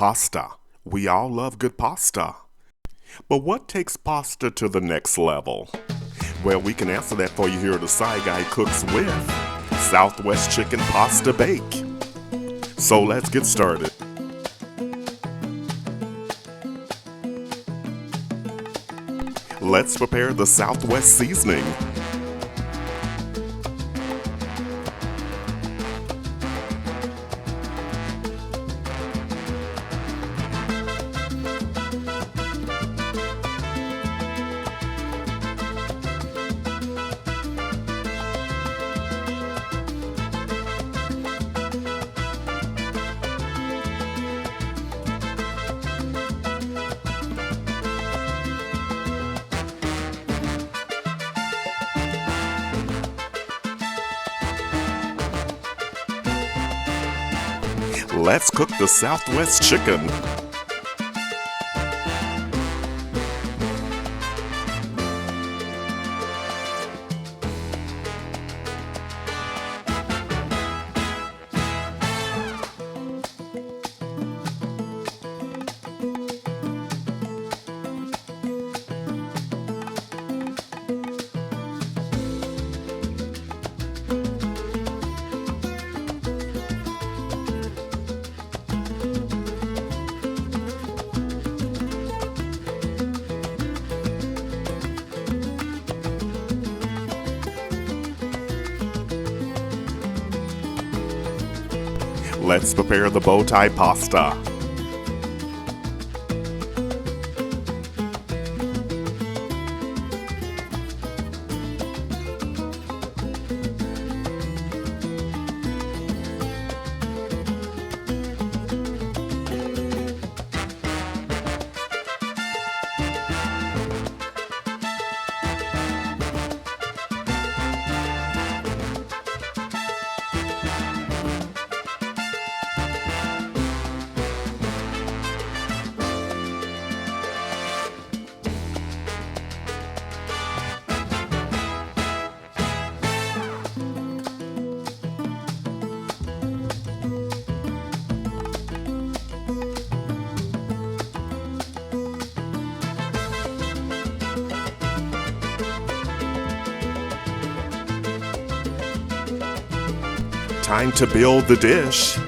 Pasta. We all love good pasta. But what takes pasta to the next level? Well, we can answer that for you here at the Side Guy Cooks with Southwest Chicken Pasta Bake. So let's get started. Let's prepare the Southwest seasoning. Let's cook the Southwest chicken. Let's prepare the bow tie pasta. Time to build the dish.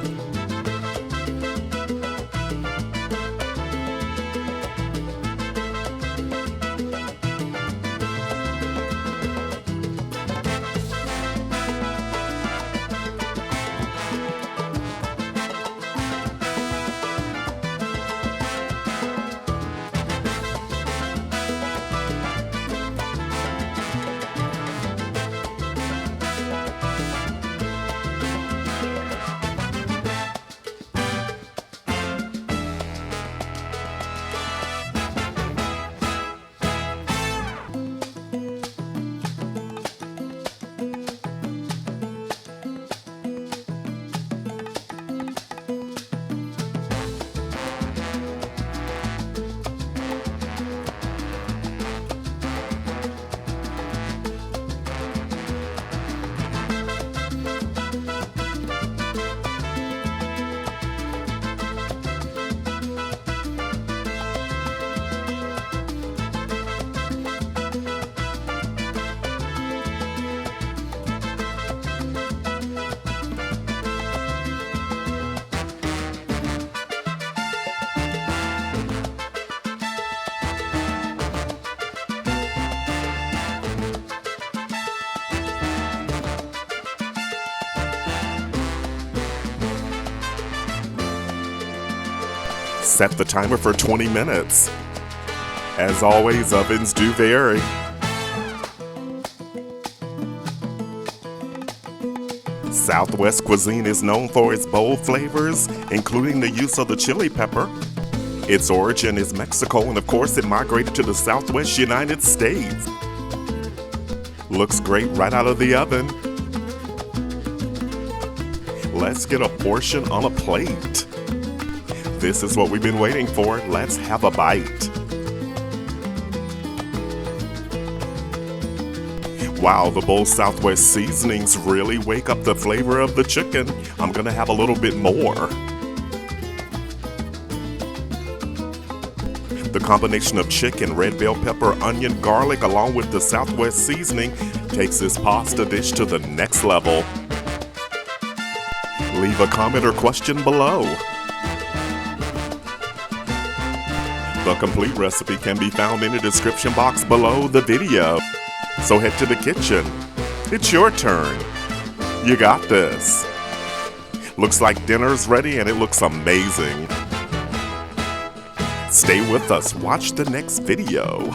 Set the timer for 20 minutes. As always, ovens do vary. Southwest cuisine is known for its bold flavors, including the use of the chili pepper. Its origin is Mexico, and of course it migrated to the Southwest United States. Looks great right out of the oven. Let's get a portion on a plate. This is what we've been waiting for. Let's have a bite. Wow, the bold Southwest seasonings really wake up the flavor of the chicken. I'm gonna have a little bit more. The combination of chicken, red bell pepper, onion, garlic, along with the Southwest seasoning takes this pasta dish to the next level. Leave a comment or question below. The complete recipe can be found in the description box below the video. So head to the kitchen. It's your turn. You got this. Looks like dinner's ready and it looks amazing. Stay with us. Watch the next video.